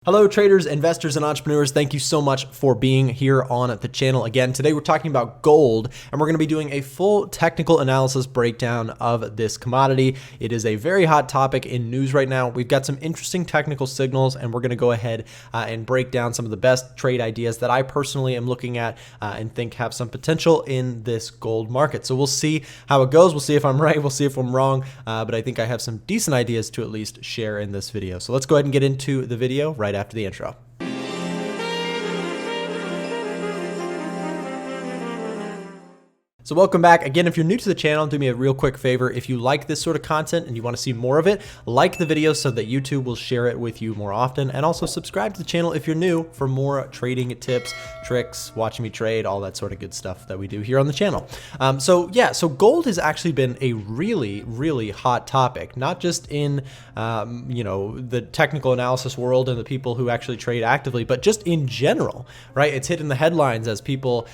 Hello traders, investors, and entrepreneurs. Thank you so much for being here on the channel again. Today we're talking about gold, and we're going to be doing a full technical analysis breakdown of this commodity. It is a very hot topic in news right now. We've got some interesting technical signals, and we're going to go ahead and break down some of the best trade ideas that I personally am looking at and think have some potential in this gold market. So we'll see how it goes. We'll see if I'm right. We'll see if I'm wrong, but I think I have some decent ideas to at least share in this video. So let's go ahead and get into the video right after the intro. So welcome back. Again, if you're new to the channel, do me a real quick favor. If you like this sort of content and you want to see more of it, like the video so that YouTube will share it with you more often. And also subscribe to the channel if you're new for more trading tips, tricks, watching me trade, all that sort of good stuff that we do here on the channel. So gold has actually been a really hot topic, not just in the technical analysis world and the people who actually trade actively, but just in general, right? It's hitting the headlines as people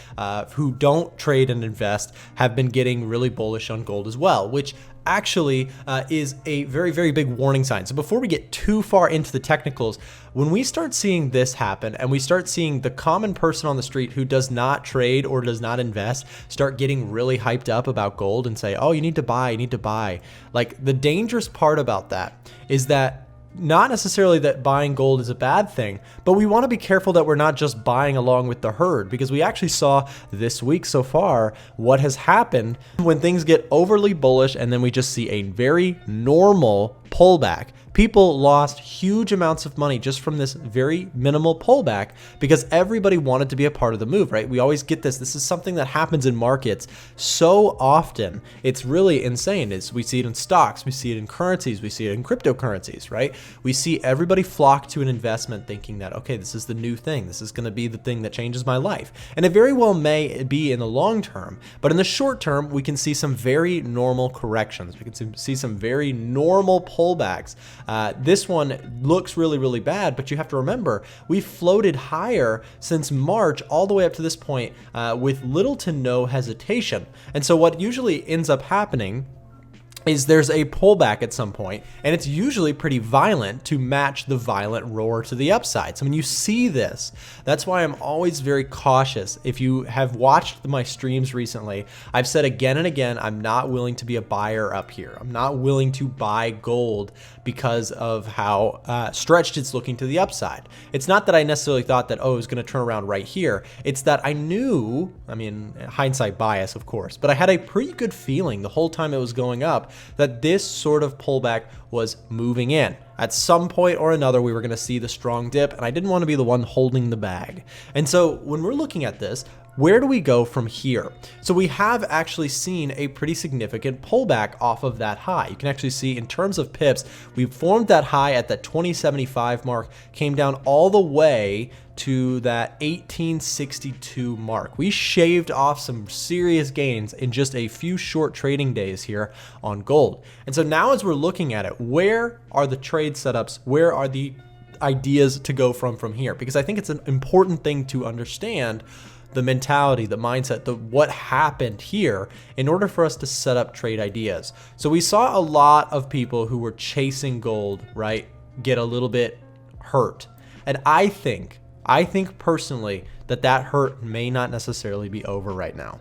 who don't trade and invest have been getting really bullish on gold as well, which actually is a very big warning sign. So before we get too far into the technicals, when we start seeing this happen and we start seeing the common person on the street who does not trade or does not invest start getting really hyped up about gold and say, oh, you need to buy, like the dangerous part about that is that not necessarily that buying gold is a bad thing, but we want to be careful that we're not just buying along with the herd, because we actually saw this week so far what has happened when things get overly bullish and then we just see a very normal pullback. People lost huge amounts of money just from this very minimal pullback because everybody wanted to be a part of the move, right? We always get this. This is something that happens in markets so often. It's really insane. We see it in stocks, we see it in currencies, we see it in cryptocurrencies, right? We see everybody flock to an investment thinking that, okay, this is the new thing. This is going to be the thing that changes my life. And it very well may be in the long term, but in the short term, we can see some very normal corrections. We can see some very normal pullbacks. This one looks really bad, but you have to remember, we floated higher since March all the way up to this point with little to no hesitation. And so what usually ends up happening is there's a pullback at some point, and it's usually pretty violent to match the violent roar to the upside. So when you see this, that's why I'm always very cautious. If you have watched my streams recently, I've said again and again, I'm not willing to be a buyer up here. I'm not willing to buy gold because of how stretched it's looking to the upside. It's not that I necessarily thought that, oh, it was going to turn around right here. It's that I knew, I mean, hindsight bias, of course, but I had a pretty good feeling the whole time it was going up that this sort of pullback was moving in. At some point or another, we were going to see the strong dip, and I didn't want to be the one holding the bag. And so when we're looking at this, where do we go from here? So we have actually seen a pretty significant pullback off of that high. You can actually see in terms of pips, we formed that high at that 2075 mark, came down all the way to that 1862 mark. We shaved off some serious gains in just a few short trading days here on gold. And so now as we're looking at it, where are the trade setups? Where are the ideas to go from here? Because I think it's an important thing to understand the mentality, the mindset, what happened here in order for us to set up trade ideas. So we saw a lot of people who were chasing gold, right, get a little bit hurt. And I think personally that hurt may not necessarily be over right now.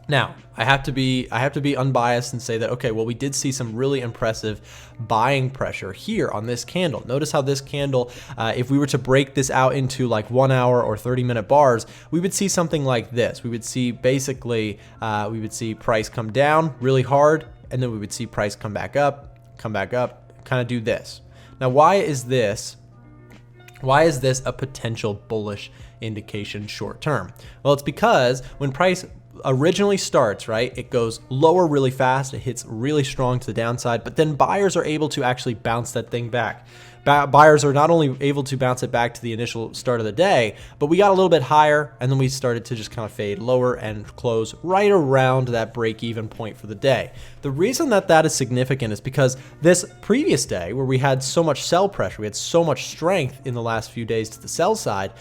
Now, I have to be unbiased and say that, okay, well, we did see some really impressive buying pressure here on this candle. Notice how this candle, if we were to break this out into like 1 hour or 30-minute bars, we would see something like this. We would see basically, we would see price come down really hard, and then we would see price come back up, kind of do this. Now, why is this a potential bullish indication short term? Well, it's because when price originally starts, right, it goes lower really fast, it hits really strong to the downside, but then buyers are able to actually bounce that thing back. Buyers are not only able to bounce it back to the initial start of the day, but we got a little bit higher, and then we started to just kind of fade lower and close right around that break-even point for the day. The reason that that is significant is because this previous day where we had so much sell pressure, we had so much strength in the last few days to the sell side,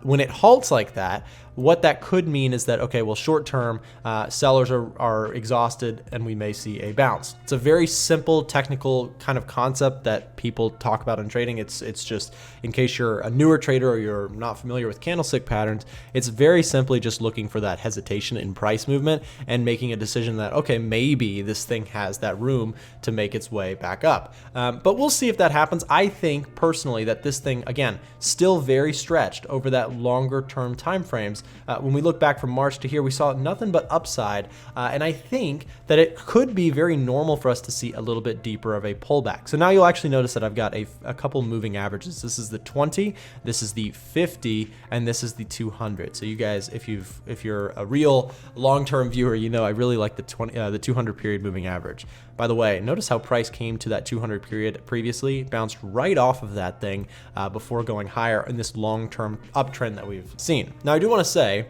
when it halts like that, what that could mean is that, okay, well, short term, sellers are exhausted and we may see a bounce. It's a very simple technical kind of concept that people talk about in trading. It's just, in case you're a newer trader or you're not familiar with candlestick patterns, it's very simply just looking for that hesitation in price movement and making a decision that, okay, maybe this thing has that room to make its way back up. But we'll see if that happens. I think personally that this thing, again, still very stretched over that longer term time frames. When we look back from March to here, we saw nothing but upside. And I think that it could be very normal for us to see a little bit deeper of a pullback. So now you'll actually notice that I've got a couple moving averages. This is the 20, this is the 50, and this is the 200. So you guys, if you're a real long-term viewer, you know I really like the 200 period moving average. By the way, notice how price came to that 200 period previously, bounced right off of that thing before going higher in this long-term uptrend that we've seen. Now, I do want to say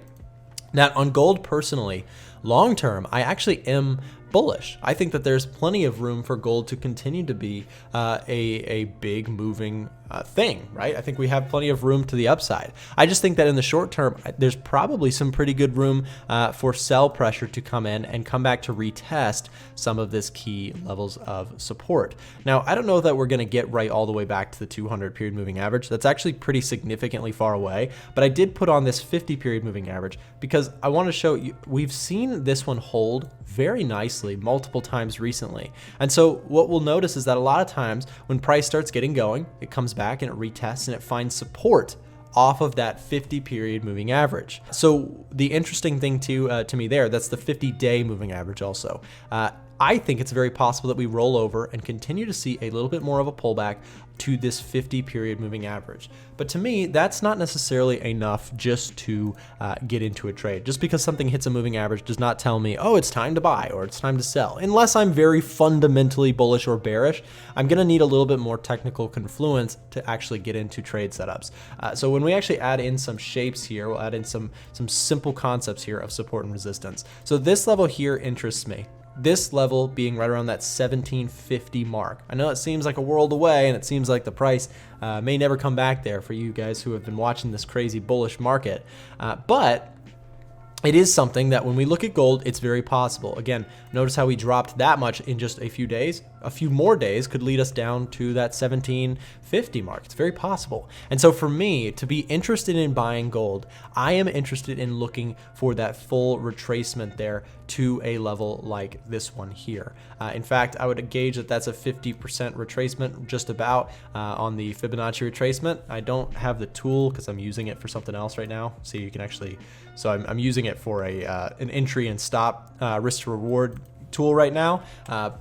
that on gold personally, long-term, I actually am bullish. I think that there's plenty of room for gold to continue to be a big moving thing, right? I think we have plenty of room to the upside. I just think that in the short term, there's probably some pretty good room for sell pressure to come in and come back to retest some of this key levels of support. Now, I don't know that we're going to get right all the way back to the 200 period moving average. That's actually pretty significantly far away, but I did put on this 50 period moving average because I want to show you, we've seen this one hold very nicely multiple times recently. And so what we'll notice is that a lot of times when price starts getting going, it comes back and it retests and it finds support off of that 50 period moving average. So the interesting thing to me there, that's the 50-day moving average also. I think it's very possible that we roll over and continue to see a little bit more of a pullback to this 50 period moving average. But to me, that's not necessarily enough just to get into a trade. Just because something hits a moving average does not tell me, oh, it's time to buy or it's time to sell. Unless I'm very fundamentally bullish or bearish, I'm gonna need a little bit more technical confluence to actually get into trade setups. So when we actually add in some shapes here, we'll add in some simple concepts here of support and resistance. So this level here interests me. This level being right around that 1750 mark. I know it seems like a world away and it seems like the price may never come back there for you guys who have been watching this crazy bullish market, but it is something that when we look at gold, it's very possible. Again, notice how we dropped that much in just a few days. A few more days could lead us down to that 1750 mark. It's very possible. And so for me, to be interested in buying gold, I am interested in looking for that full retracement there to a level like this one here. In fact, I would gauge that that's a 50% retracement just about on the Fibonacci retracement. I don't have the tool because I'm using it for something else right now. So you can actually, I'm using it for an entry and stop risk to reward tool right now,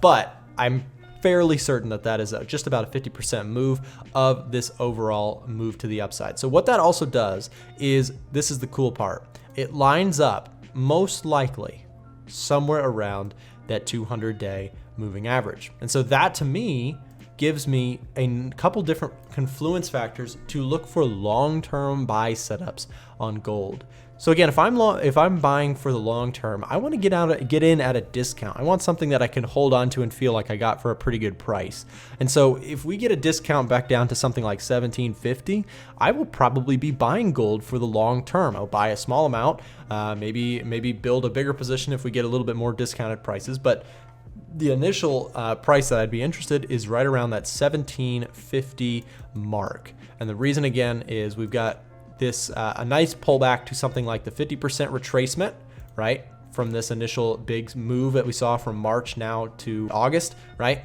but I'm fairly certain that that is just about a 50% move of this overall move to the upside. So what that also does is, this is the cool part, it lines up most likely somewhere around that 200-day moving average. And so that to me gives me a couple different confluence factors to look for long-term buy setups on gold. So again, if I'm buying for the long term, I want to get in at a discount. I want something that I can hold on to and feel like I got for a pretty good price. And so if we get a discount back down to something like 1750, I will probably be buying gold for the long term. I'll buy a small amount, maybe build a bigger position if we get a little bit more discounted prices. But the initial price that I'd be interested is right around that 1750 mark. And the reason again is we've got this a nice pullback to something like the 50% retracement, right? From this initial big move that we saw from March now to August, right?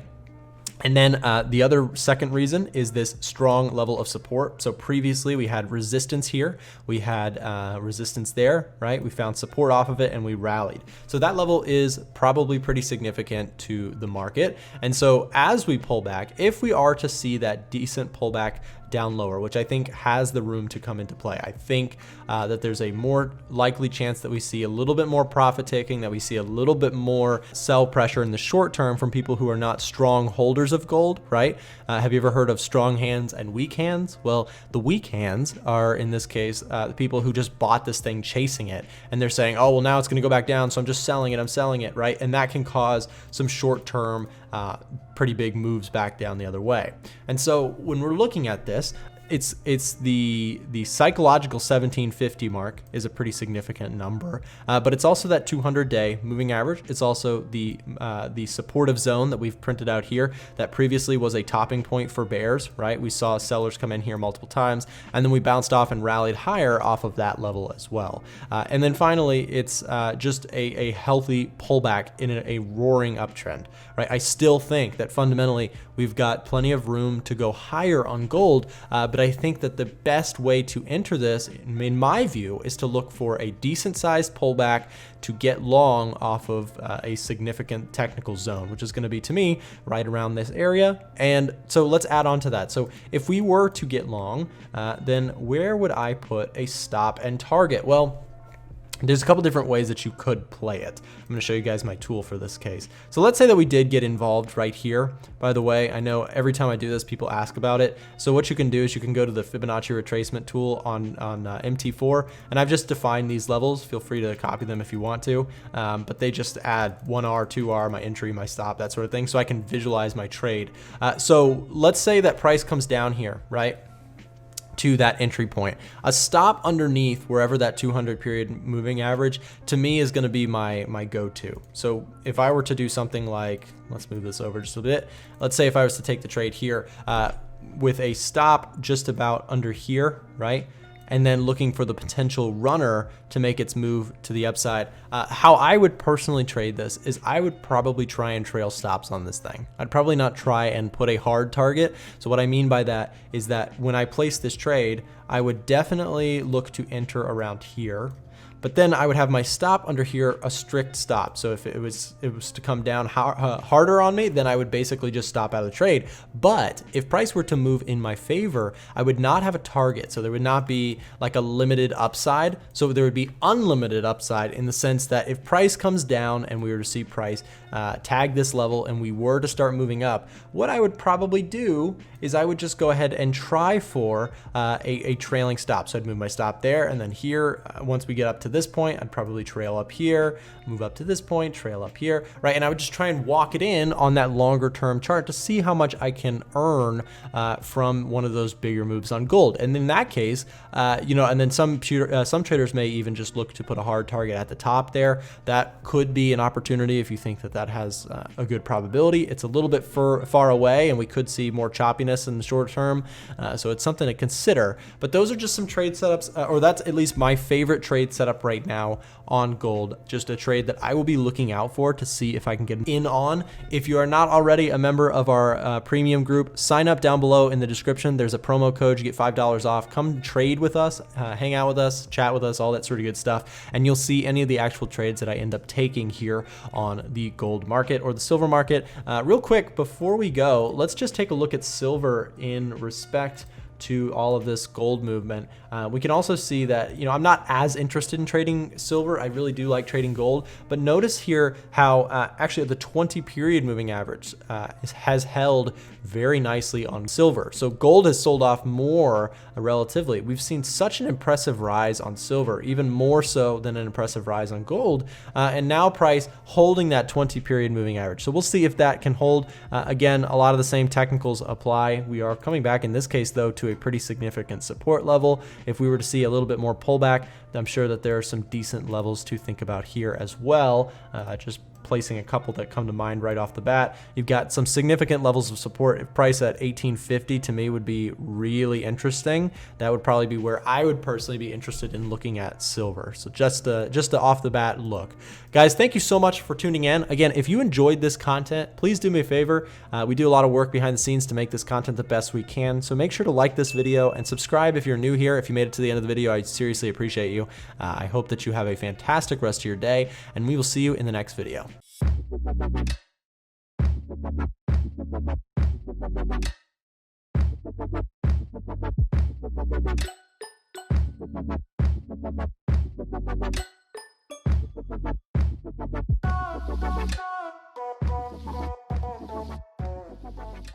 And then the other second reason is this strong level of support. So previously we had resistance here, we had resistance there, right? We found support off of it and we rallied. So that level is probably pretty significant to the market. And so as we pull back, if we are to see that decent pullback down lower, which I think has the room to come into play. I think that there's a more likely chance that we see a little bit more profit taking, that we see a little bit more sell pressure in the short term from people who are not strong holders of gold, right? Have you ever heard of strong hands and weak hands? Well, the weak hands are, in this case, the people who just bought this thing chasing it, and they're saying, oh, well, now it's going to go back down, so I'm just selling it, I'm selling it, right? And that can cause some short-term, pretty big moves back down the other way. And so when we're looking at this, it's the psychological 1750 mark is a pretty significant number, but it's also that 200-day moving average. It's also the supportive zone that we've printed out here that previously was a topping point for bears, right? We saw sellers come in here multiple times, and then we bounced off and rallied higher off of that level as well. And then finally, it's just a healthy pullback in a roaring uptrend, right? I still think that fundamentally we've got plenty of room to go higher on gold, but I think that the best way to enter this, in my view, is to look for a decent sized pullback to get long off of a significant technical zone, which is going to be, to me, right around this area. And so let's add on to that. So if we were to get long, then where would I put a stop and target? Well, there's a couple different ways that you could play it. I'm going to show you guys my tool for this case. So let's say that we did get involved right here. By the way, I know every time I do this, people ask about it. So what you can do is you can go to the Fibonacci retracement tool on MT4, and I've just defined these levels. Feel free to copy them if you want to, but they just add 1R, 2R, my entry, my stop, that sort of thing, so I can visualize my trade. So let's say that price comes down here, right, to that entry point. A stop underneath wherever that 200 period moving average to me is going to be my go-to. So if I were to do something like, let's move this over just a bit. Let's say if I was to take the trade here with a stop just about under here, right? And then looking for the potential runner to make its move to the upside. How I would personally trade this is I would probably try and trail stops on this thing. I'd probably not try and put a hard target. So what I mean by that is that when I place this trade, I would definitely look to enter around here. But then I would have my stop under here, a strict stop. So if it was to come down harder on me, then I would basically just stop out of the trade. But if price were to move in my favor, I would not have a target. So there would not be like a limited upside. So there would be unlimited upside in the sense that if price comes down and we were to see price tag this level and we were to start moving up, what I would probably do is I would just go ahead and try for a trailing stop. So I'd move my stop there, and then here, once we get up to this point, I'd probably trail up here, move up to this point, trail up here, right? And I would just try and walk it in on that longer term chart to see how much I can earn from one of those bigger moves on gold. And in that case, you know, and then some traders may even just look to put a hard target at the top there. That could be an opportunity if you think that that has a good probability. It's a little bit far away, and we could see more choppiness in the short term. So it's something to consider. But those are just some trade setups, or that's at least my favorite trade setup right now on gold. Just a trade that I will be looking out for to see if I can get in on. If you are not already a member of our premium group, sign up down below in the description. There's a promo code. You get $5 off. Come trade with us, hang out with us, chat with us, all that sort of good stuff. And you'll see any of the actual trades that I end up taking here on the gold market or the silver market. Real quick, before we go, let's just take a look at silver in respect to all of this gold movement. We can also see that, you know, I'm not as interested in trading silver. I really do like trading gold, but notice here how actually the 20 period moving average has held very nicely on silver. So gold has sold off more relatively. We've seen such an impressive rise on silver, even more so than an impressive rise on gold. And now price holding that 20 period moving average. So we'll see if that can hold. Again, a lot of the same technicals apply. We are coming back in this case though to a pretty significant support level. If we were to see a little bit more pullback, I'm sure that there are some decent levels to think about here as well. Just placing a couple that come to mind right off the bat. You've got some significant levels of support. If price at 1850 to me would be really interesting. That would probably be where I would personally be interested in looking at silver. So just a off the bat look. Guys, thank you so much for tuning in. Again, if you enjoyed this content, please do me a favor. We do a lot of work behind the scenes to make this content the best we can. So make sure to like this video and subscribe if you're new here. If you made it to the end of the video, I seriously appreciate you. I hope that you have a fantastic rest of your day, and we will see you in the next video.